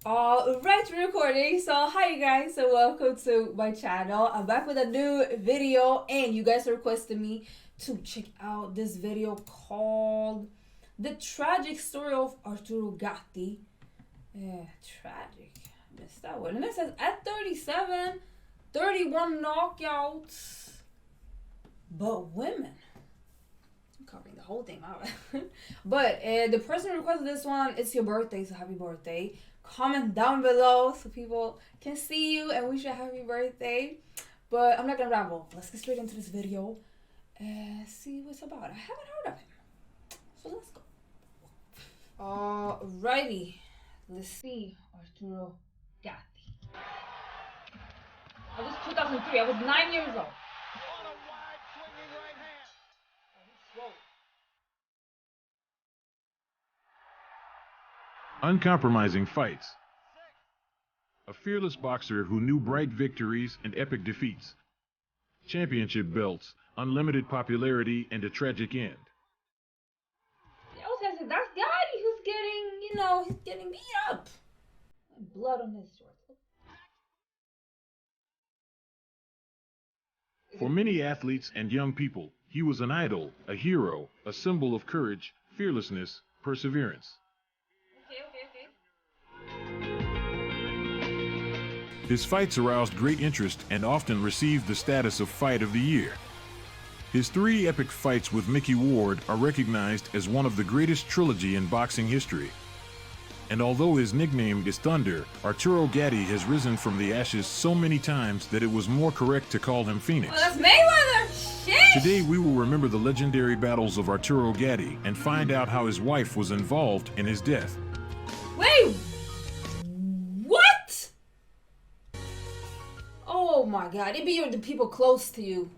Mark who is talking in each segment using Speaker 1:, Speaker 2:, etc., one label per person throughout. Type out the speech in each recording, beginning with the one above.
Speaker 1: Alright, we're recording. So hi you guys, so welcome to my channel. I'm back with a new video and you guys requested me to check out this video called The Tragic Story of Arturo Gatti. Yeah, tragic. I missed that one. And it says at 37, 31 knockouts. But women. I'm covering the whole thing out. But the person who requested this one, it's your birthday, so happy birthday. Comment down below so people can see you and wish you a happy birthday. But I'm not gonna ramble. Let's get straight into this video and see what's about. I haven't heard of him, so let's go. Alrighty, let's see. Arturo Gatti. Oh, this is 2003. I was 9 years old.
Speaker 2: Uncompromising fights. A fearless boxer who knew bright victories and epic defeats. Championship belts, unlimited popularity, and a tragic end.
Speaker 1: I was gonna say, that's Gatti who's getting, he's getting beat up. Blood on his shorts.
Speaker 2: For many athletes and young people, he was an idol, a hero, a symbol of courage, fearlessness, perseverance. His fights aroused great interest and often received the status of Fight of the Year. His 3 epic fights with Mickey Ward are recognized as one of the greatest trilogy in boxing history. And although his nickname is Thunder, Arturo Gatti has risen from the ashes so many times that it was more correct to call him Phoenix.
Speaker 1: Oh, that's Mayweather! Shit!
Speaker 2: Today we will remember the legendary battles of Arturo Gatti and find out how his wife was involved in his death.
Speaker 1: Wait! What? Oh my god, it be the people close to you.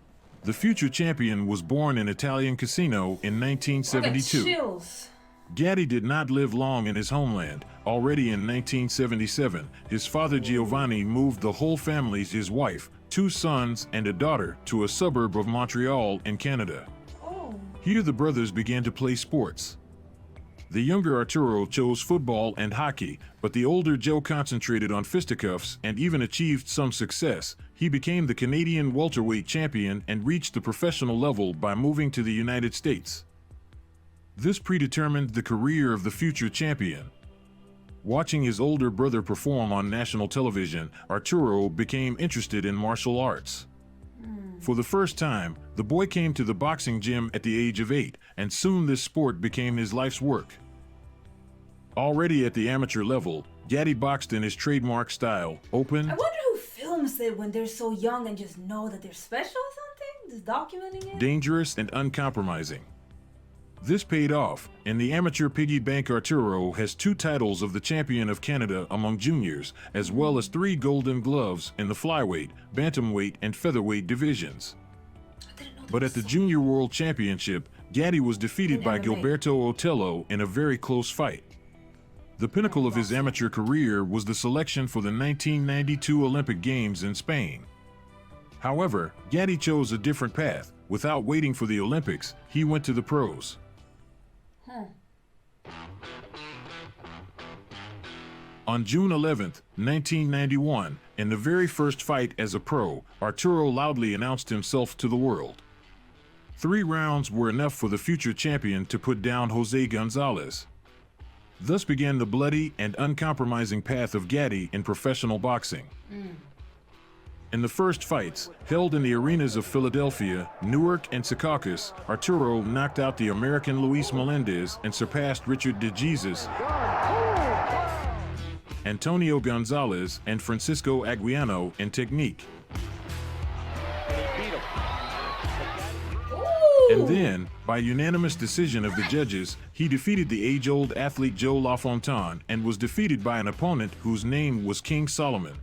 Speaker 2: The future champion was born in Italian Casino in 1972.
Speaker 1: Chills.
Speaker 2: Gatti did not live long in his homeland. Already in 1977, his father Giovanni moved the whole family, his wife, 2 sons, and a daughter to a suburb of Montreal in Canada.
Speaker 1: Oh.
Speaker 2: Here the brothers began to play sports. The younger Arturo chose football and hockey, but the older Joe concentrated on fisticuffs and even achieved some success. He became the Canadian welterweight champion and reached the professional level by moving to the United States. This predetermined the career of the future champion. Watching his older brother perform on national television, Arturo became interested in martial arts. For the first time, the boy came to the boxing gym at the age of 8, and soon this sport became his life's work. Already at the amateur level, Gatti boxed in his trademark style, open.
Speaker 1: I wonder who films it when they're so young and just know that they're special or something? Just documenting it?
Speaker 2: Dangerous and uncompromising. This paid off, and the amateur piggy bank Arturo has 2 titles of the champion of Canada among juniors, as well as 3 golden gloves in the flyweight, bantamweight, and featherweight divisions. But at the Junior World Championship, Gatti was defeated by Gilberto Otello in a very close fight. The pinnacle of his amateur career was the selection for the 1992 Olympic Games in Spain. However, Gatti chose a different path. Without waiting for the Olympics, he went to the pros. On June 11, 1991, in the very first fight as a pro, Arturo loudly announced himself to the world. 3 rounds were enough for the future champion to put down Jose Gonzalez. Thus began the bloody and uncompromising path of Gatti in professional boxing. In the first fights, held in the arenas of Philadelphia, Newark, and Secaucus, Arturo knocked out the American Luis Melendez and surpassed Richard de Jesus, Antonio Gonzalez, and Francisco Aguiano in technique. And then, by unanimous decision of the judges, he defeated the age-old athlete Joe LaFontaine and was defeated by an opponent whose name was King Solomon.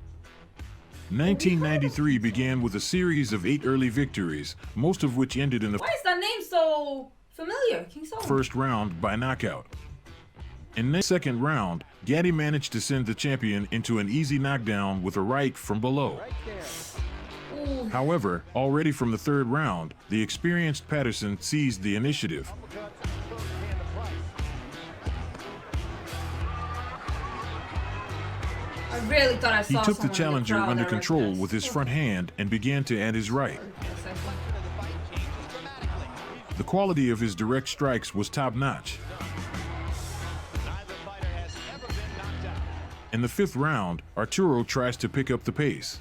Speaker 2: 1993 began with a series of 8 early victories, most of which ended in the
Speaker 1: Why is that name so familiar? King Solomon.
Speaker 2: first round by knockout. In the second round, Gatti managed to send the champion into an easy knockdown with a right from below. However, already from the third round, the experienced Patterson seized the initiative.
Speaker 1: I really thought I
Speaker 2: He
Speaker 1: saw
Speaker 2: took the
Speaker 1: someone in
Speaker 2: challenger
Speaker 1: crowd
Speaker 2: under
Speaker 1: that
Speaker 2: control
Speaker 1: recognized.
Speaker 2: with his front hand and began to add his right. The quality of his direct strikes was top-notch. In the fifth round, Arturo tries to pick up the pace.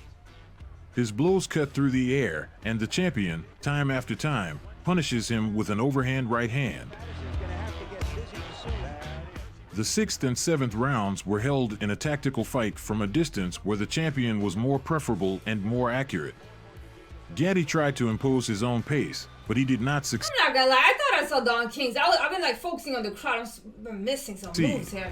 Speaker 2: His blows cut through the air, and the champion, time after time, punishes him with an overhand right hand. The sixth and seventh rounds were held in a tactical fight from a distance where the champion was more preferable and more accurate. Gatti tried to impose his own pace, but he did not succeed.
Speaker 1: I'm not gonna lie, I thought I saw Don Kings. I've been like focusing on the crowd. I'm missing some moves here.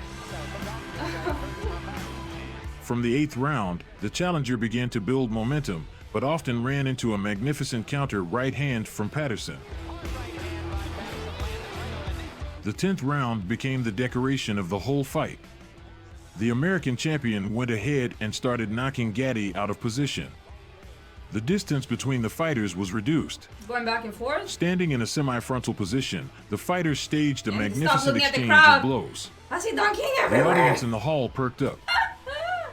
Speaker 2: From the eighth round, the challenger began to build momentum, but often ran into a magnificent counter right hand from Patterson. The 10th round became the decoration of the whole fight. The American champion went ahead and started knocking Gatti out of position. The distance between the fighters was reduced.
Speaker 1: Going back and forth?
Speaker 2: Standing in a semi-frontal position, the fighters staged a magnificent exchange
Speaker 1: crowd.
Speaker 2: of blows.
Speaker 1: I see Don King
Speaker 2: The
Speaker 1: everywhere.
Speaker 2: audience in the hall perked up.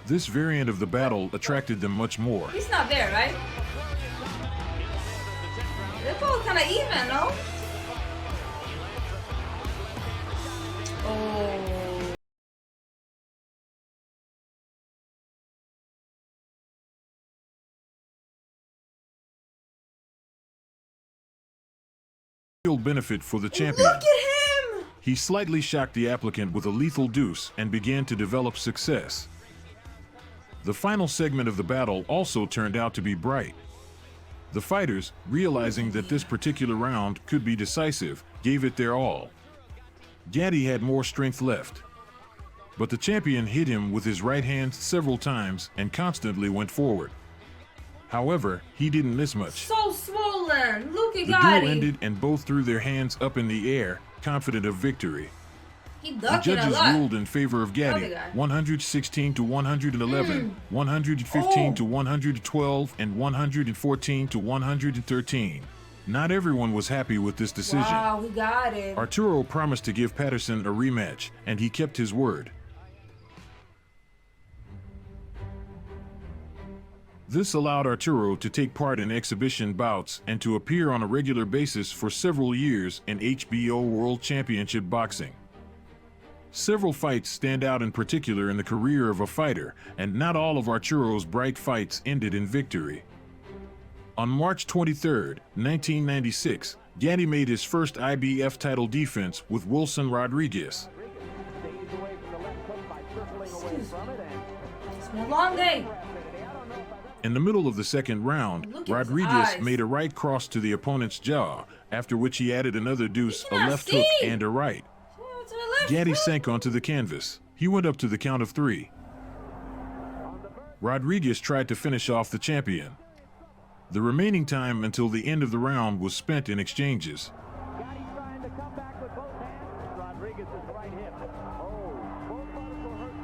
Speaker 2: This variant of the battle attracted them much more.
Speaker 1: He's not there, right? They're both kind of even, no? Oh.
Speaker 2: Real benefit for the champion.
Speaker 1: Look at him!
Speaker 2: He slightly shocked the applicant with a lethal deuce and began to develop success. The final segment of the battle also turned out to be bright. The fighters, realizing that this particular round could be decisive, gave it their all. Gatti had more strength left, but the champion hit him with his right hand several times and constantly went forward. However, he didn't miss much.
Speaker 1: So swollen. Look at
Speaker 2: The
Speaker 1: Gotti.
Speaker 2: duel ended and both threw their hands up in the air, confident of victory.
Speaker 1: He
Speaker 2: The
Speaker 1: ducking a
Speaker 2: judges
Speaker 1: lot.
Speaker 2: ruled in favor of Gatti,
Speaker 1: Other guy.
Speaker 2: 116 to 111, 115 to 112, and 114 to 113. Not everyone was happy with this decision.
Speaker 1: Wow, he got it.
Speaker 2: Arturo promised to give Patterson a rematch, and he kept his word. This allowed Arturo to take part in exhibition bouts and to appear on a regular basis for several years in HBO World Championship Boxing. Several fights stand out in particular in the career of a fighter, and not all of Arturo's bright fights ended in victory. On March 23, 1996, Gatti made his first IBF title defense with Wilson Rodriguez.
Speaker 1: It's been a long day.
Speaker 2: In the middle of the second round,
Speaker 1: Look at his
Speaker 2: Rodriguez
Speaker 1: eyes.
Speaker 2: made a right cross to the opponent's jaw, after which he added another deuce, a
Speaker 1: cannot
Speaker 2: left hook,
Speaker 1: see.
Speaker 2: and a right.
Speaker 1: Oh, to the left.
Speaker 2: Gatti sank onto the canvas. He went up to the count of 3. Rodriguez tried to finish off the champion. The remaining time until the end of the round was spent in exchanges.
Speaker 3: Gatti trying to come back with both hands. Rodriguez's right hip. Oh, both muscles hurt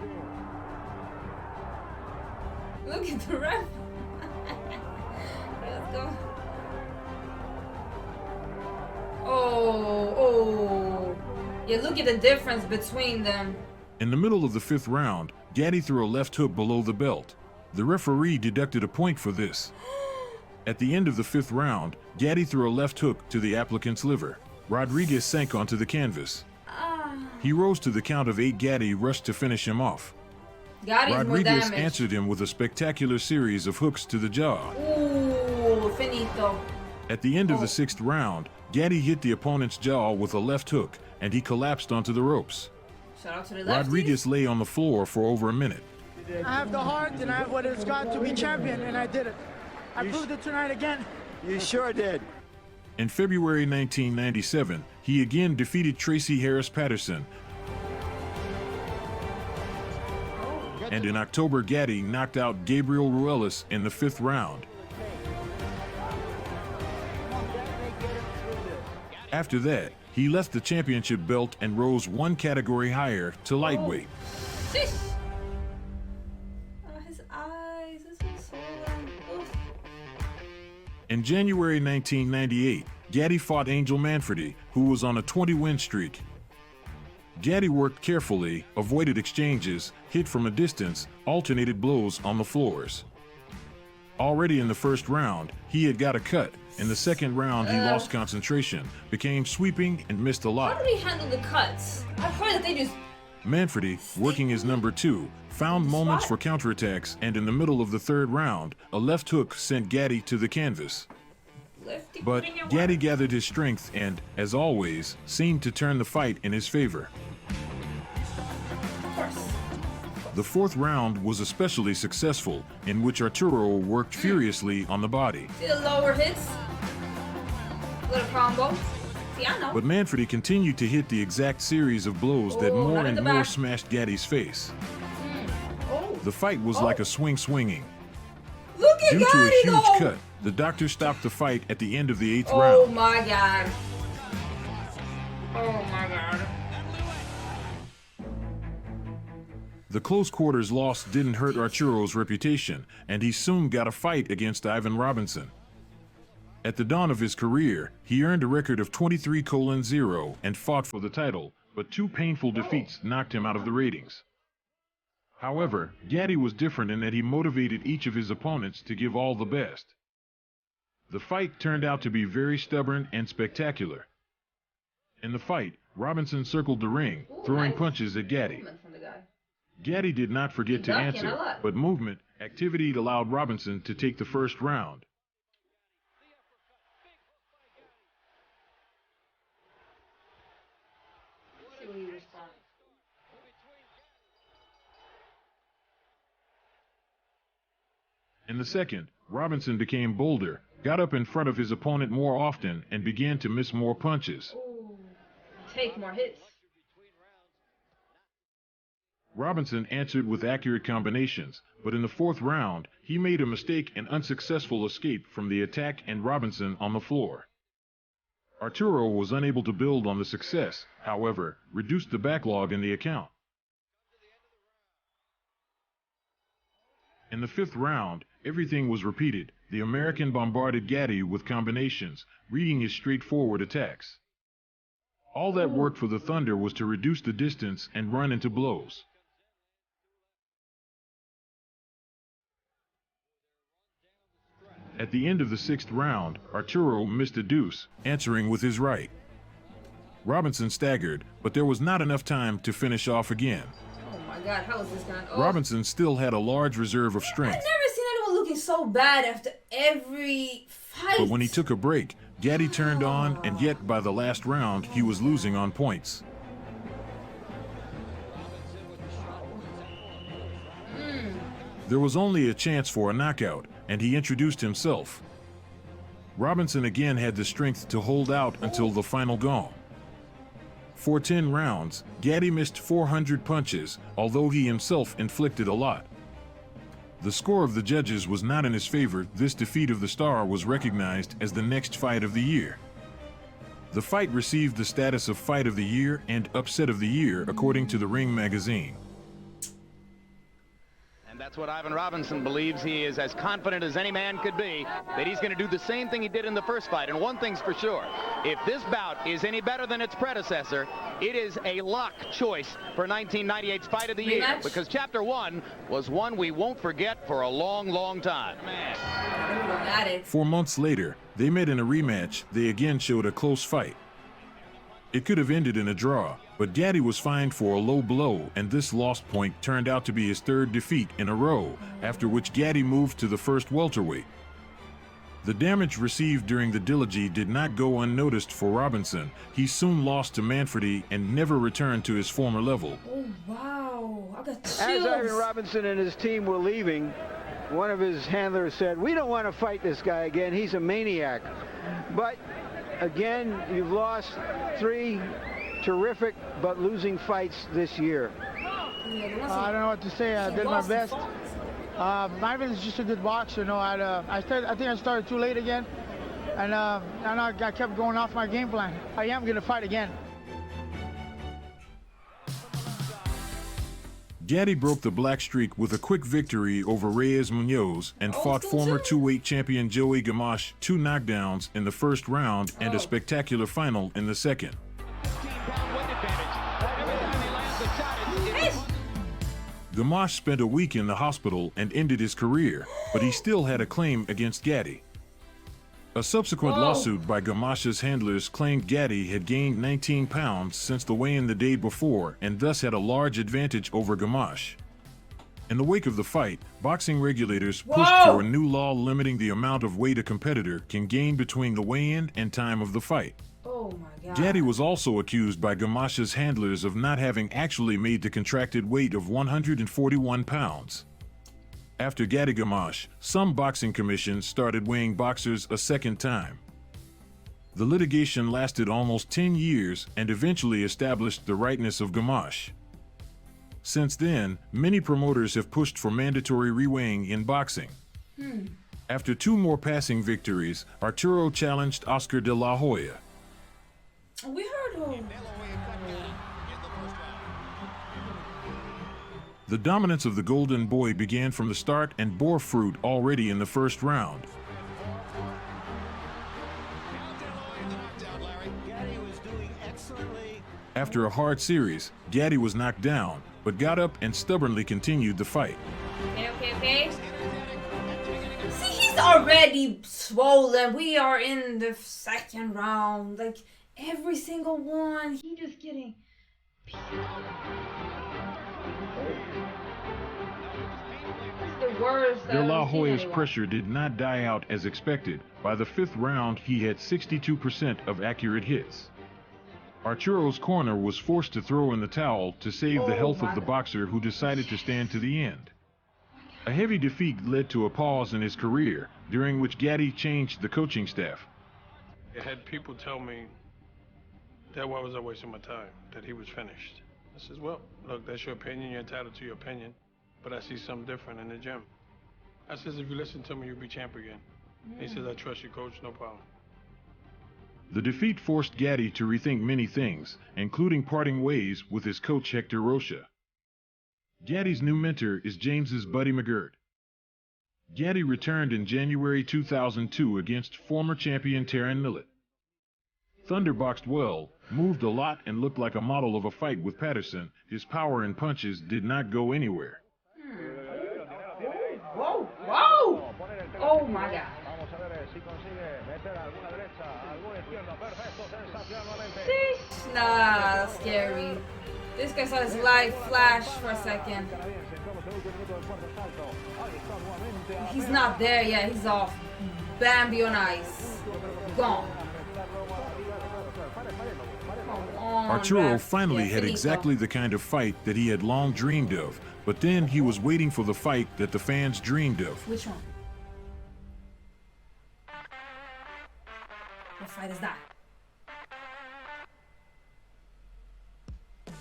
Speaker 3: there.
Speaker 1: Look at the ref. Let's go. Oh. Yeah, look at the difference between them.
Speaker 2: In the middle of the 5th round, Gatti threw a left hook below the belt. The referee deducted a point for this. At the end of the 5th round, Gatti threw a left hook to the applicant's liver. Rodriguez sank onto the canvas. He rose to the count of 8. Gatti rushed to finish him off.
Speaker 1: Gotti's more
Speaker 2: Rodriguez
Speaker 1: damage.
Speaker 2: answered him with a spectacular series of hooks to the jaw.
Speaker 1: Ooh, finito.
Speaker 2: At the end of the 6th round, Gatti hit the opponent's jaw with a left hook, and he collapsed onto the ropes.
Speaker 1: Shout out to the lefties.
Speaker 2: Rodriguez lay on the floor for over a minute.
Speaker 4: I have the heart and I have what it's got to be champion, and I did it. I proved it tonight again.
Speaker 3: You sure did.
Speaker 2: In February 1997, he again defeated Tracy Harris Patterson. And in October, Gatti knocked out Gabriel Ruelas in the 5th round. After that, he left the championship belt and rose one category higher to lightweight.
Speaker 1: Sheesh. His eyes. This is swollen. Oof.
Speaker 2: In January 1998, Gatti fought Angel Manfredi, who was on a 20-win streak. Gatti worked carefully, avoided exchanges, hit from a distance, alternated blows on the floors. Already in the first round, he had got a cut. In the second round, he lost concentration, became sweeping, and missed a
Speaker 1: How
Speaker 2: lot.
Speaker 1: do they handle the cuts? I've heard that they just...
Speaker 2: Manfredi, working his number 2, found moments for counterattacks, and in the middle of the third round, a left hook sent Gatti to the canvas. But Gatti gathered his strength and, as always, seemed to turn the fight in his favor.
Speaker 1: Of course.
Speaker 2: The fourth round was especially successful, in which Arturo worked furiously on the body.
Speaker 1: See the lower hits? Little combos. See, I know.
Speaker 2: But Manfredi continued to hit the exact series of blows that
Speaker 1: Oh,
Speaker 2: more
Speaker 1: not in
Speaker 2: and
Speaker 1: the
Speaker 2: more
Speaker 1: back.
Speaker 2: smashed Gatti's face.
Speaker 1: Oh.
Speaker 2: The fight was like a swinging.
Speaker 1: Look at
Speaker 2: Due to a
Speaker 1: Gatti,
Speaker 2: huge
Speaker 1: though!
Speaker 2: cut, the doctor stopped the fight at the end of the 8th
Speaker 1: Oh
Speaker 2: round.
Speaker 1: my god. Oh my god.
Speaker 2: The close quarters loss didn't hurt Arturo's reputation, and he soon got a fight against Ivan Robinson. At the dawn of his career, he earned a record of 23-0 and fought for the title, but 2 painful defeats knocked him out of the ratings. However, Gatti was different in that he motivated each of his opponents to give all the best. The fight turned out to be very stubborn and spectacular. In the fight, Robinson circled the ring, throwing punches at Gatti.
Speaker 1: Movement from the guy.
Speaker 2: Gatti did not forget to
Speaker 1: Ducking a
Speaker 2: answer,
Speaker 1: lot.
Speaker 2: but movement, activity allowed Robinson to take the first round.
Speaker 1: See what he responds.
Speaker 2: In the second, Robinson became bolder, got up in front of his opponent more often, and began to miss more punches.
Speaker 1: Ooh. Take more hits.
Speaker 2: Robinson answered with accurate combinations, but in the fourth round, he made a mistake and unsuccessful escape from the attack and Robinson on the floor. Arturo was unable to build on the success, however, reduced the backlog in the account. In the 5th round, everything was repeated. The American bombarded Gatti with combinations, reading his straightforward attacks. All that worked for the Thunder was to reduce the distance and run into blows. At the end of the 6th round, Arturo missed a deuce, answering with his right. Robinson staggered, but there was not enough time to finish off again.
Speaker 1: Oh my god, how is this going? Oh.
Speaker 2: Robinson still had a large reserve of
Speaker 1: I've
Speaker 2: strength,
Speaker 1: never seen anyone looking so bad after every fight.
Speaker 2: but when he took a break, Gatti turned on, and yet by the last round, he was losing on points. There was only a chance for a knockout, and he introduced himself. Robinson again had the strength to hold out until the final gong. For 10 rounds, Gatti missed 400 punches, although he himself inflicted a lot. The score of the judges was not in his favor. This defeat of the star was recognized as the next fight of the year. The fight received the status of Fight of the Year and Upset of the Year, according to the Ring magazine.
Speaker 5: And that's what Ivan Robinson believes. He is as confident as any man could be that he's going to do the same thing he did in the first fight. And one thing's for sure, if this bout is any better than its predecessor, it is a lock choice for 1998's Fight of the Year.
Speaker 1: Rematch?
Speaker 5: Because Chapter 1 was one we won't forget for a long, long time. Man.
Speaker 1: At it.
Speaker 2: 4 months later, they met in a rematch. They again showed a close fight. It could have ended in a draw, but Gatti was fined for a low blow, and this lost point turned out to be his 3rd defeat in a row, after which Gatti moved to the first welterweight. The damage received during the trilogy did not go unnoticed for Robinson. He soon lost to Manfredi and never returned to his former level.
Speaker 1: Oh wow, I got chills.
Speaker 6: As Ivan Robinson and his team were leaving, one of his handlers said, "We don't want to fight this guy again. He's a maniac." But again, you've lost 3 terrific but losing fights this year.
Speaker 4: I don't know what to say. I did my best. Ivan is just a good boxer. You know, I think I started too late again, and I kept going off my game plan. I am going to fight again.
Speaker 2: Gatti broke the black streak with a quick victory over Reyes Munoz and fought former 2-weight champion Joey Gamache 2 knockdowns in the first round and a spectacular final in the second. Gamache spent a week in the hospital and ended his career, but he still had a claim against Gatti. A subsequent lawsuit by Gamache's handlers claimed Gatti had gained 19 pounds since the weigh-in the day before and thus had a large advantage over Gamache. In the wake of the fight, boxing regulators pushed for a new law limiting the amount of weight a competitor can gain between the weigh-in and time of the fight.
Speaker 1: Oh my God.
Speaker 2: Gatti was also accused by Gamache's handlers of not having actually made the contracted weight of 141 pounds. After Gatti-Gamache, some boxing commissions started weighing boxers a second time. The litigation lasted almost 10 years and eventually established the rightness of Gamache. Since then, many promoters have pushed for mandatory reweighing in boxing. After 2 more passing victories, Arturo challenged Oscar de la Hoya.
Speaker 1: We heard him.
Speaker 2: The dominance of the Golden Boy began from the start and bore fruit already in the first round. After a hard series, Gatti was knocked down, but got up and stubbornly continued the fight.
Speaker 1: Okay. See, he's already swollen. We are in the second round. Like, every single one, he just getting... The worst.
Speaker 2: De la Hoya's pressure did not die out as expected. By the 5th round, he had 62% of accurate hits. Arturo's corner was forced to throw in the towel to save the health of the boxer, who decided to stand to the end. A heavy defeat led to a pause in his career, during which Gatti changed the coaching staff.
Speaker 7: I had people tell me that why was I wasting my time, that he was finished. I says, well, look, that's your opinion, you're entitled to your opinion, but I see something different in the gym. I says, if you listen to me, you'll be champ again. He says, I trust you, coach, no problem.
Speaker 2: The defeat forced Gatti to rethink many things, including parting ways with his coach Hector Rocha. Gatti's new mentor is James's Buddy McGirt. Gatti returned in January 2002 against former champion Taron Millett. Thunderboxed well, moved a lot, and looked like a model of a fight with Patterson. His power and punches did not go anywhere.
Speaker 1: Whoa! Oh my God. Sheesh, nah, that's scary. This guy saw his life flash for a second. He's not there yet. He's off. Bambi on ice. Gone.
Speaker 2: Arturo finally had exactly the kind of fight that he had long dreamed of, but then he was waiting for the fight that the fans dreamed of.
Speaker 1: Which one? What fight is that?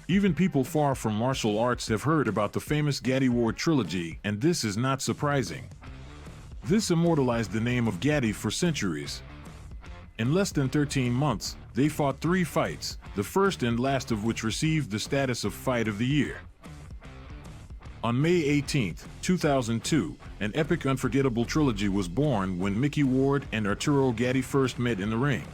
Speaker 2: Even people far from martial arts have heard about the famous Gatti-Ward trilogy, and this is not surprising. This immortalized the name of Gatti for centuries. In less than 13 months, they fought 3 fights, the first and last of which received the status of Fight of the Year. On May 18, 2002, an epic unforgettable trilogy was born when Mickey Ward and Arturo Gatti first met in the ring.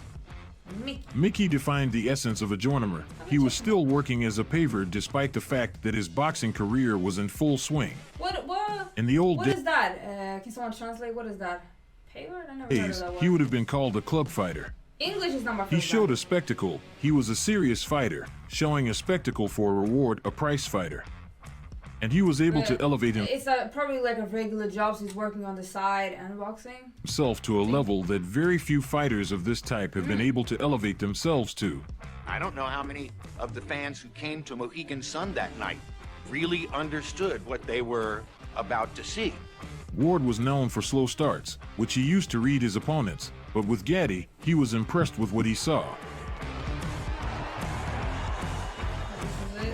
Speaker 2: Mickey defined the essence of a journeyman. He was still working as a paver despite the fact that his boxing career was in full swing.
Speaker 1: What
Speaker 2: In the old
Speaker 1: is that? Can someone translate? What is that? Paver? I never heard of that word.
Speaker 2: He would have been called a club fighter.
Speaker 1: English is not my first
Speaker 2: He showed
Speaker 1: language.
Speaker 2: a spectacle. He was a serious fighter, showing a spectacle for a reward, a prize fighter. And he was able to elevate
Speaker 1: It's probably like a regular job, so he's working on the side and boxing.
Speaker 2: himself to a level that very few fighters of this type have been able to elevate themselves to.
Speaker 8: I don't know how many of the fans who came to Mohegan Sun that night really understood what they were about to see.
Speaker 2: Ward was known for slow starts, which he used to read his opponents, but with Gatti, he was impressed with what he saw.
Speaker 1: This is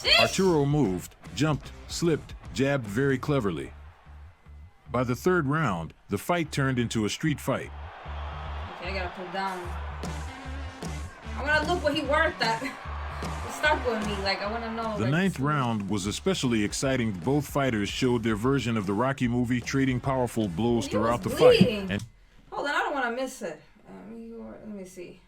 Speaker 1: it.
Speaker 2: Arturo moved, jumped, slipped, jabbed very cleverly. By the 3rd round, the fight turned into a street fight.
Speaker 1: Okay, I gotta put down. I wanna look what he worked at. It's stuck with me, like I wanna know.
Speaker 2: The 9th round was especially exciting. Both fighters showed their version of the Rocky movie, trading powerful blows throughout the fight. And
Speaker 1: hold on, I don't wanna miss it. Let me me see.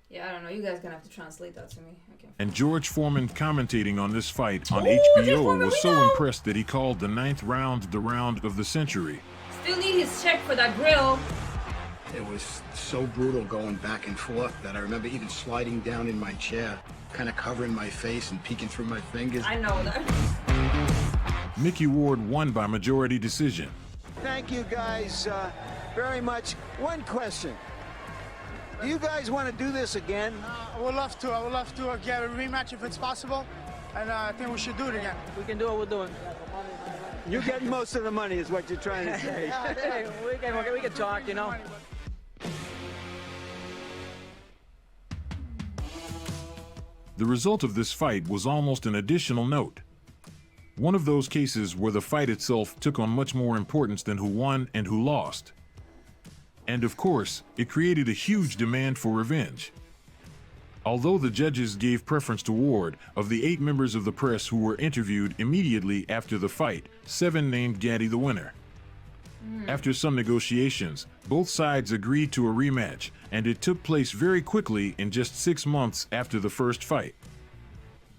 Speaker 1: Yeah, I don't know. You guys gonna have to translate that to me. Okay.
Speaker 2: And George Foreman commentating on this fight on
Speaker 1: George
Speaker 2: HBO
Speaker 1: Foreman,
Speaker 2: was
Speaker 1: we
Speaker 2: so
Speaker 1: know.
Speaker 2: impressed that he called the 9th round the round of the century.
Speaker 1: Still need his check for that grill.
Speaker 9: It was so brutal going back and forth that I remember even sliding down in my chair, kind of covering my face and peeking through my fingers.
Speaker 1: I know that.
Speaker 2: Mickey Ward won by majority decision.
Speaker 6: Thank you guys very much. One question. Do you guys want to do this again?
Speaker 4: I would love to. I would love to get a rematch if it's possible. And I think we should do it again.
Speaker 10: We can do what we're doing.
Speaker 6: You get most of the money is what you're trying to say.
Speaker 10: we can talk, you know.
Speaker 2: The result of this fight was almost an additional note. One of those cases where the fight itself took on much more importance than who won and who lost. And of course, it created a huge demand for revenge. Although the judges gave preference to Ward, of the 8 members of the press who were interviewed immediately after the fight, 7 named Gatti the winner. After some negotiations, both sides agreed to a rematch, and it took place very quickly in just 6 months after the first fight.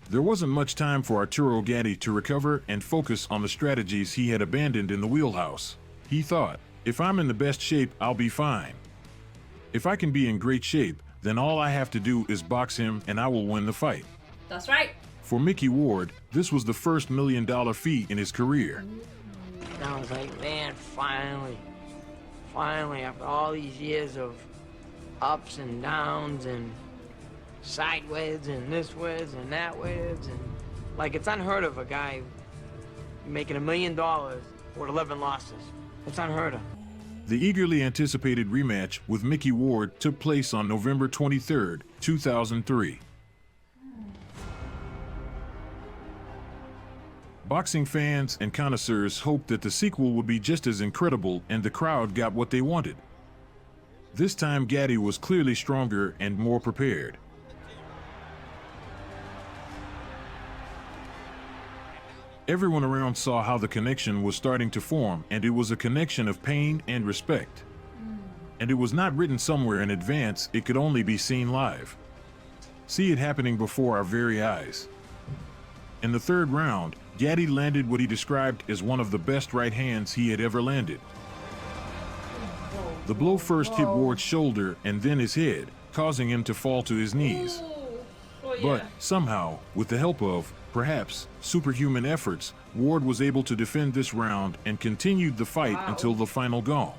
Speaker 2: There wasn't much time for Arturo Gatti to recover and focus on the strategies he had abandoned in the wheelhouse. He thought, if I'm in the best shape, I'll be fine. If I can be in great shape, then all I have to do is box him and I will win the fight.
Speaker 1: That's right.
Speaker 2: For Mickey Ward, this was the first $1 million feat in his career.
Speaker 10: I was like, man, finally, after all these years of ups and downs and sideways and this ways and that ways, and like, it's unheard of a guy making $1 million with 11 losses. It's unheard of.
Speaker 2: The eagerly anticipated rematch with Mickey Ward took place on November 23, 2003. Boxing fans and connoisseurs hoped that the sequel would be just as incredible, and the crowd got what they wanted. This time Gatti was clearly stronger and more prepared. Everyone around saw how the connection was starting to form, and it was a connection of pain and respect. And it was not written somewhere in advance, it could only be seen live. See it happening before our very eyes. In the 3rd round, Gatti landed what he described as one of the best right hands he had ever landed. The blow first hit Ward's shoulder and then his head, causing him to fall to his knees. But somehow, with the help of, perhaps, superhuman efforts, Ward was able to defend this round and continued the fight until the final gong.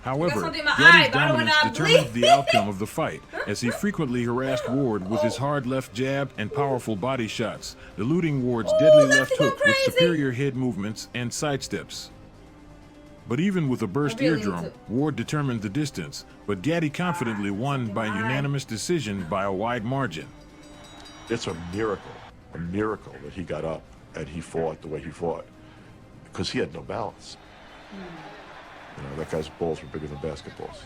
Speaker 2: However, Gatti's dominance determined the outcome of the fight, as he frequently harassed Ward with his hard left jab and powerful body shots, eluding Ward's deadly left hook with superior head movements and sidesteps. But even with a burst eardrum, Ward determined the distance, but Gatti confidently won by unanimous decision by a wide margin.
Speaker 11: It's a miracle that he got up and he fought the way he fought, because he had no balance. You know, that guy's balls were bigger than basketballs.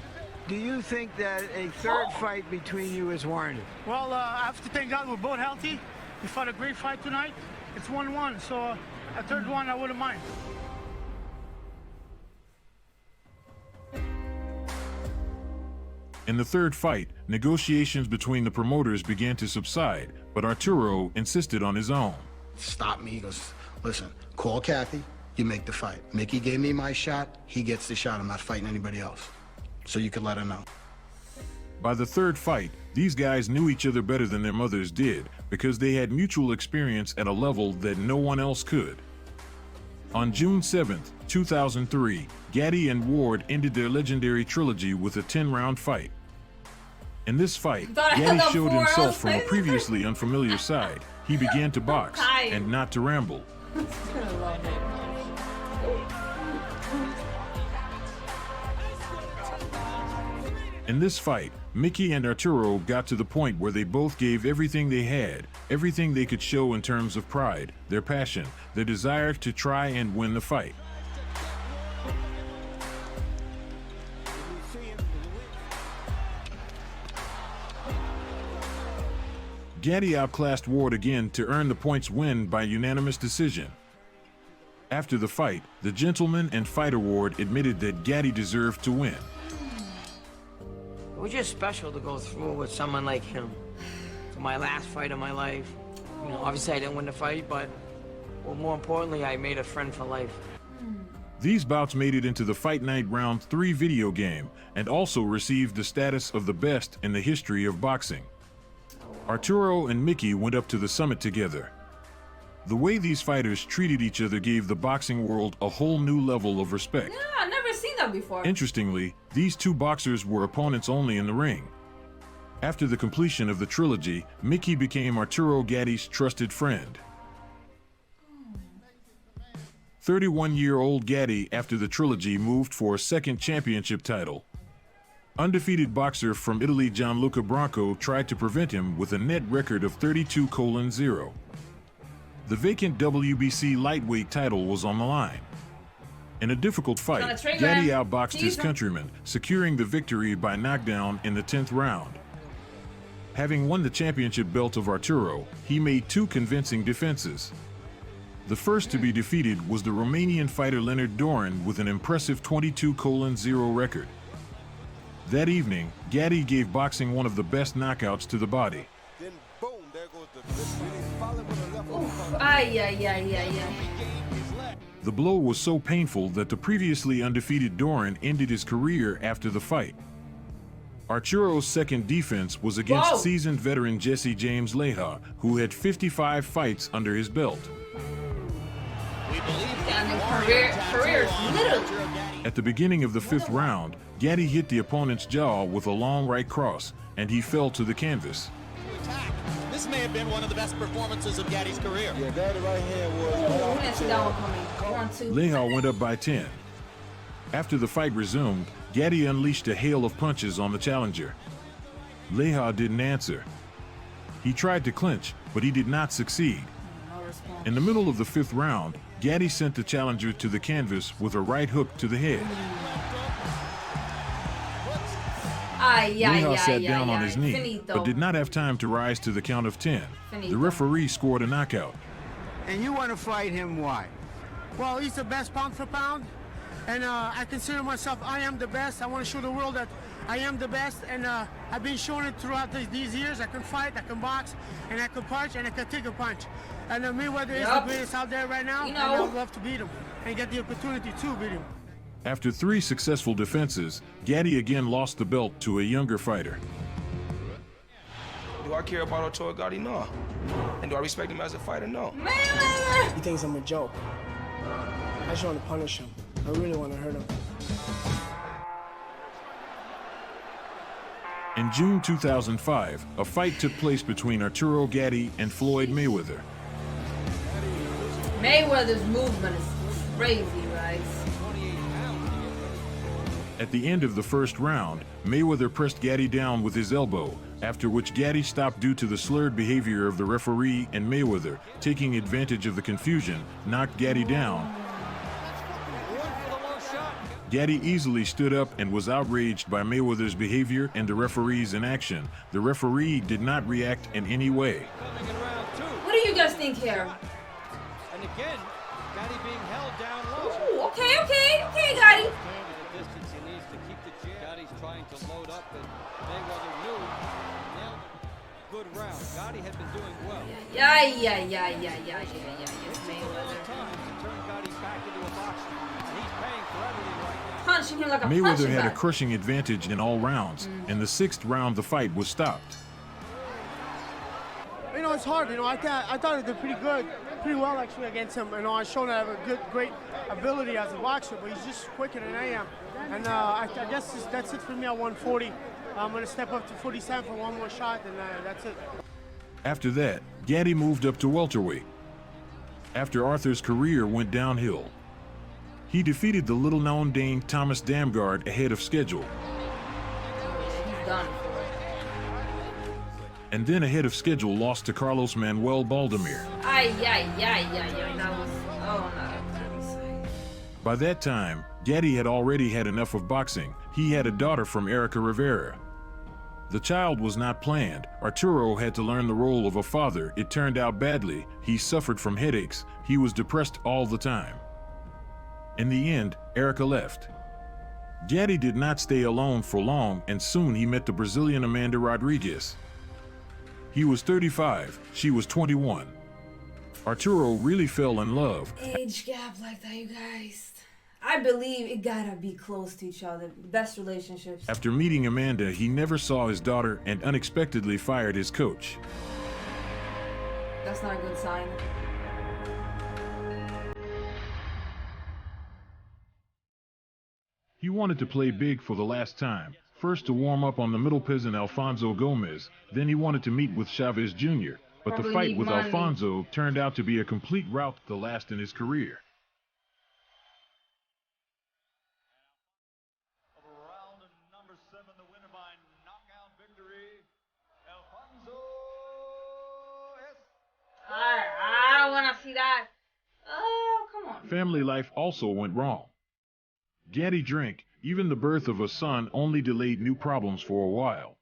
Speaker 6: Do you think that a 3rd fight between you is warranted?
Speaker 4: Well, I have to thank God we're both healthy. We fought a great fight tonight. It's 1-1, so a 3rd one I wouldn't mind.
Speaker 2: In the 3rd fight, negotiations between the promoters began to subside, but Arturo insisted on his own.
Speaker 9: Stop me. He goes, listen, call Kathy, you make the fight. Mickey gave me my shot, he gets the shot. I'm not fighting anybody else. So you can let her know.
Speaker 2: By the 3rd fight, these guys knew each other better than their mothers did, because they had mutual experience at a level that no one else could. On June 7, 2003, Gatti and Ward ended their legendary trilogy with a 10-round fight. In this fight, Gatti showed himself from a previously unfamiliar side. He began to box and not to ramble. In this fight, Mickey and Arturo got to the point where they both gave everything they had, everything they could show in terms of pride, their passion, their desire to try and win the fight. Gatti outclassed Ward again to earn the points win by unanimous decision. After the fight, the Gentleman and Fighter Ward admitted that Gatti deserved to win.
Speaker 10: It was just special to go through with someone like him. For my last fight of my life. You know, obviously I didn't win the fight, but well, more importantly, I made a friend for life.
Speaker 2: These bouts made it into the Fight Night Round 3 video game and also received the status of the best in the history of boxing. Arturo and Mickey went up to the summit together. The way these fighters treated each other gave the boxing world a whole new level of respect.
Speaker 1: Yeah, I've never seen that before.
Speaker 2: Interestingly, these two boxers were opponents only in the ring. After the completion of the trilogy, Mickey became Arturo Gatti's trusted friend. 31-year-old Gatti, after the trilogy, moved for a second championship title. Undefeated boxer from Italy Gianluca Branco tried to prevent him with a net record of 32-0. The vacant WBC lightweight title was on the line. In a difficult fight, Gatti outboxed his countryman, securing the victory by knockdown in the 10th round. Having won the championship belt of Arturo, he made two convincing defenses. The first to be defeated was the Romanian fighter Leonard Dorin with an impressive 22-0 record. That evening, Gatti gave boxing one of the best knockouts to the body.
Speaker 12: Then boom, there goes the
Speaker 2: The blow was so painful that the previously undefeated Dorin ended his career after the fight. Arturo's second defense was against seasoned veteran Jesse James Leija, who had 55 fights under his belt. At the beginning of the 5th round, Gatti hit the opponent's jaw with a long right cross, and he fell to the canvas.
Speaker 12: This may have been one of the best performances of Gatti's career. Yeah, that right hand was.
Speaker 2: Leija went up by 10. After the fight resumed, Gatti unleashed a hail of punches on the challenger. Leija didn't answer. He tried to clinch, but he did not succeed. In the middle of the 5th round, Gatti sent the challenger to the canvas with a right hook to the head. Leija sat down on his knee, but did not have time to rise to the count of 10. The referee scored a knockout.
Speaker 6: And you want to fight him, why?
Speaker 4: Well, he's the best pound for pound, and I consider myself, I am the best. I want to show the world that I am the best, and I've been showing it throughout these years. I can fight, I can box, and I can punch, and I can take a punch. And Mayweather is the greatest out there right now, and I would love to beat him and get the opportunity to beat him.
Speaker 2: After 3 successful defenses, Gatti again lost the belt to a younger fighter.
Speaker 13: Do I care about Arturo Gatti? No. And do I respect him as a fighter? No.
Speaker 14: He thinks I'm a joke. I just want to punish him. I really want to hurt him.
Speaker 2: In June 2005, a fight took place between Arturo Gatti and Floyd Mayweather.
Speaker 1: Mayweather's movement is crazy, guys.
Speaker 2: At the end of the 1st round, Mayweather pressed Gatti down with his elbow, after which Gatti stopped due to the slurred behavior of the referee, and Mayweather, taking advantage of the confusion, knocked Gatti down. Gatti easily stood up and was outraged by Mayweather's behavior and the referee's inaction. The referee did not react in any way.
Speaker 1: What do you guys think here?
Speaker 3: And again, Gatti being held down low.
Speaker 1: Ooh, okay, Gatti.
Speaker 3: Distance he needs to keep the jab. Gatti's trying to load up, and Mayweather knew. Nailed good round. Gatti had been doing well.
Speaker 1: Yeah. Punching him like a
Speaker 2: Mayweather had a crushing advantage in all rounds. In the 6th round, the fight was stopped.
Speaker 4: You know, it's hard. You know, I thought I did pretty well actually against him. You know, I showed I have a great ability as a boxer, but he's just quicker than I am. And I guess that's it for me at 140. I'm gonna step up to 47 for one more shot, and that's it.
Speaker 2: After that, Gatti moved up to welterweight. After Arthur's career went downhill, he defeated the little-known Dane Thomas Damgard ahead of schedule.
Speaker 1: He's done.
Speaker 2: And then ahead of schedule lost to Carlos Manuel Baldomir.
Speaker 1: That was, oh no.
Speaker 2: By that time, Gatti had already had enough of boxing. He had a daughter from Erica Rivera. The child was not planned. Arturo had to learn the role of a father. It turned out badly. He suffered from headaches. He was depressed all the time. In the end, Erica left. Gatti did not stay alone for long, and soon he met the Brazilian Amanda Rodriguez. He was 35, she was 21. Arturo really fell in love.
Speaker 1: Age gap like that, you guys. I believe it gotta be close to each other. Best relationships.
Speaker 2: After meeting Amanda, he never saw his daughter and unexpectedly fired his coach.
Speaker 1: That's not a good sign.
Speaker 2: He wanted to play big for the last time. First to warm up on the middle peasant Alfonso Gomez, then he wanted to meet with Chavez Jr., but the fight with Alfonso turned out to be a complete rout, the last in his career.
Speaker 1: I don't want to see that. Oh, come on.
Speaker 2: Family life also went wrong. Gatti drank. Even the birth of a son only delayed new problems for a while.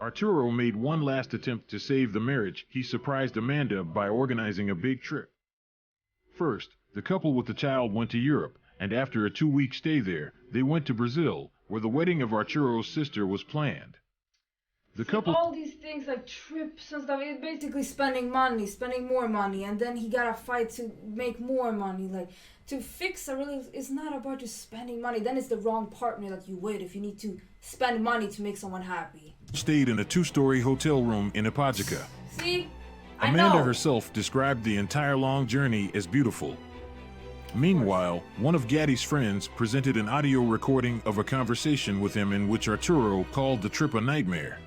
Speaker 2: Arturo made one last attempt to save the marriage. He surprised Amanda by organizing a big trip. First, the couple with the child went to Europe, and after a 2-week stay there, they went to Brazil, where the wedding of Arturo's sister was planned. The couple...
Speaker 1: All these things like trips and stuff, it's basically spending money, spending more money, and then he gotta fight to make more money. Like, to fix a relationship, it's not about just spending money. Then it's the wrong partner that you with if you need to spend money to make someone happy.
Speaker 2: Stayed in a 2-story hotel room in Ipajica.
Speaker 1: See?
Speaker 2: Amanda herself described the entire long journey as beautiful. Meanwhile, one of Gatti's friends presented an audio recording of a conversation with him in which Arturo called the trip a nightmare.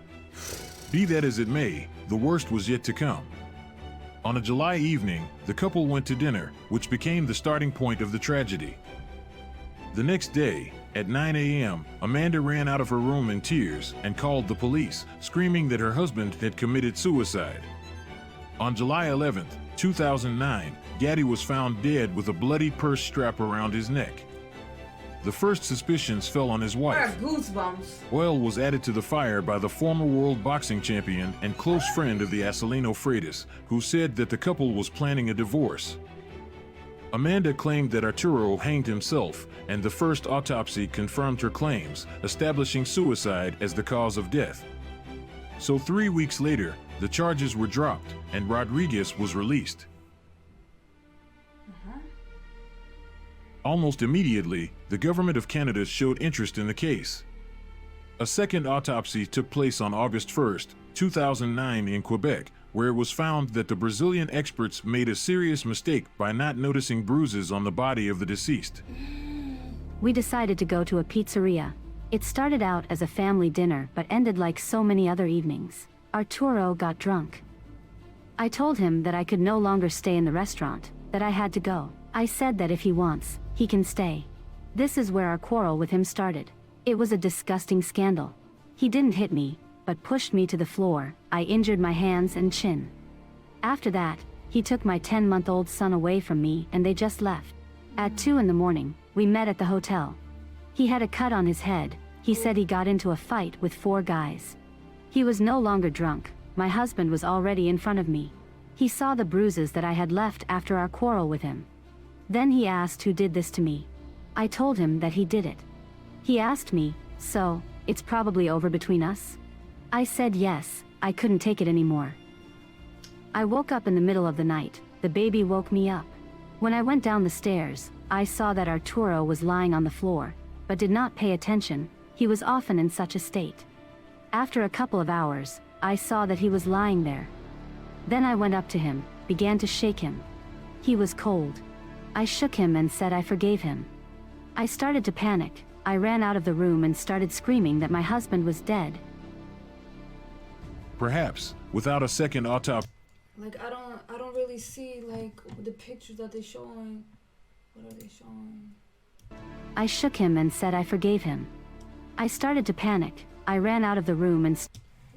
Speaker 2: Be that as it may, the worst was yet to come. On a July evening, the couple went to dinner, which became the starting point of the tragedy. The next day, at 9 a.m., Amanda ran out of her room in tears and called the police, screaming that her husband had committed suicide. On July 11th, 2009, Gatti was found dead with a bloody purse strap around his neck. The first suspicions fell on his wife.
Speaker 1: I have goosebumps.
Speaker 2: Oil was added to the fire by the former world boxing champion and close friend of the Acelino Freitas, who said that the couple was planning a divorce. Amanda claimed that Arturo hanged himself, and the first autopsy confirmed her claims, establishing suicide as the cause of death. So 3 weeks later, the charges were dropped, and Rodriguez was released. Almost immediately, the government of Canada showed interest in the case. A second autopsy took place on August 1st, 2009 in Quebec, where it was found that the Brazilian experts made a serious mistake by not noticing bruises on the body of the deceased.
Speaker 15: We decided to go to a pizzeria. It started out as a family dinner but ended like so many other evenings. Arturo got drunk. I told him that I could no longer stay in the restaurant, that I had to go. I said that if he wants, he can stay. This is where our quarrel with him started. It was a disgusting scandal. He didn't hit me, but pushed me to the floor. I injured my hands and chin. After that, he took my 10-month-old son away from me and they just left. At 2 in the morning, we met at the hotel. He had a cut on his head. He said he got into a fight with 4 guys. He was no longer drunk. My husband was already in front of me. He saw the bruises that I had left after our quarrel with him. Then he asked who did this to me. I told him that he did it. He asked me, so, it's probably over between us? I said yes, I couldn't take it anymore. I woke up in the middle of the night. The baby woke me up. When I went down the stairs, I saw that Arturo was lying on the floor, but did not pay attention. He was often in such a state. After a couple of hours, I saw that he was lying there. Then I went up to him, began to shake him. He was cold. I shook him and said I forgave him. I started to panic. I ran out of the room and started screaming that my husband was dead.
Speaker 2: Perhaps, without a second autopsy.
Speaker 1: Like, I don't really see, like, the pictures that they're showing. What are they showing?
Speaker 15: I shook him and said I forgave him. I started to panic. I ran out of the room and...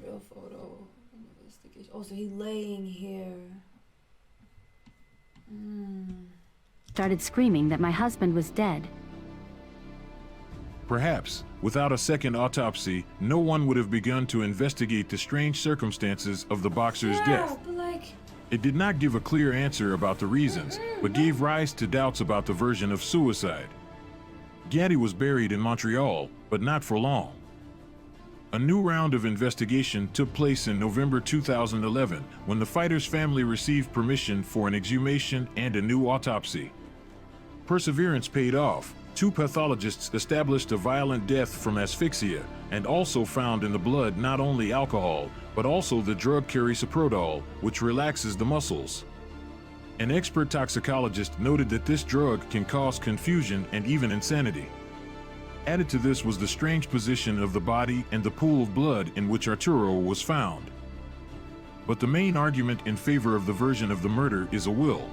Speaker 1: Real photo. Investigation. Oh, so he's laying here.
Speaker 15: Started screaming that my husband was dead.
Speaker 2: Perhaps, without a second autopsy, no one would have begun to investigate the strange circumstances of the boxer's death.
Speaker 1: But like...
Speaker 2: It did not give a clear answer about the reasons, but gave rise to doubts about the version of suicide. Gatti was buried in Montreal, but not for long. A new round of investigation took place in November 2011 when the fighter's family received permission for an exhumation and a new autopsy. Perseverance paid off. 2 pathologists established a violent death from asphyxia and also found in the blood not only alcohol, but also the drug carisoprodol, which relaxes the muscles. An expert toxicologist noted that this drug can cause confusion and even insanity. Added to this was the strange position of the body and the pool of blood in which Arturo was found. But the main argument in favor of the version of the murder is a will.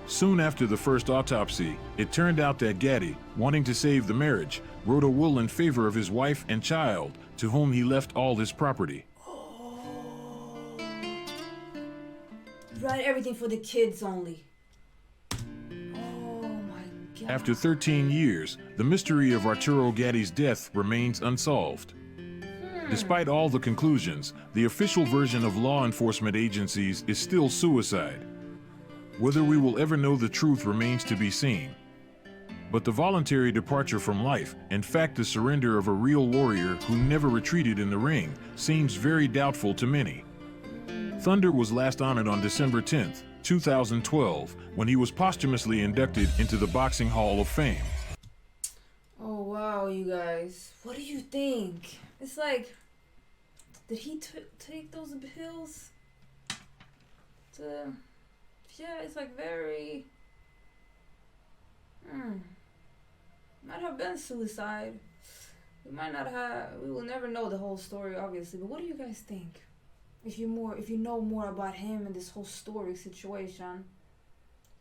Speaker 2: Soon after the first autopsy, it turned out that Gatti, wanting to save the marriage, wrote a will in favor of his wife and child, to whom he left all his property.
Speaker 1: Write everything for the kids only. Oh my God.
Speaker 2: After 13 years, the mystery of Arturo Gatti's death remains unsolved. Despite all the conclusions, the official version of law enforcement agencies is still suicide. Whether we will ever know the truth remains to be seen. But the voluntary departure from life, in fact the surrender of a real warrior who never retreated in the ring, seems very doubtful to many. Thunder was last honored on December 10th, 2012, when he was posthumously inducted into the Boxing Hall of Fame.
Speaker 1: Oh wow, you guys. What do you think? It's like, did he take those pills? Yeah, it's like very... Might have been suicide. We might not have... We will never know the whole story, obviously. But what do you guys think? If you know more about him and this whole story situation.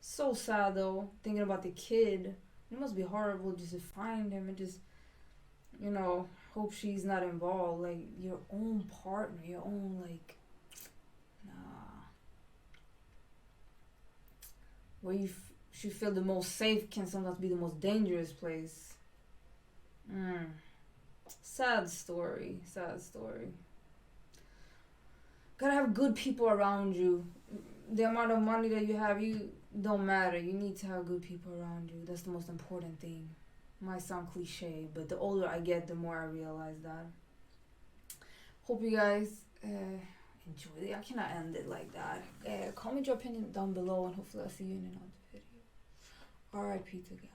Speaker 1: So sad though, thinking about the kid. It must be horrible just to find him and just, you know, hope she's not involved. Like, your own partner, your own, like, nah. Where you should feel the most safe can sometimes be the most dangerous place. Sad story, sad story. Gotta have good people around you. The amount of money that you have, you don't matter. You need to have good people around you. That's the most important thing. Might sound cliche, but the older I get, the more I realize that. Hope you guys enjoyed it. I cannot end it like that. Comment your opinion down below, and hopefully I'll see you in another video. R.I.P. to Gatti.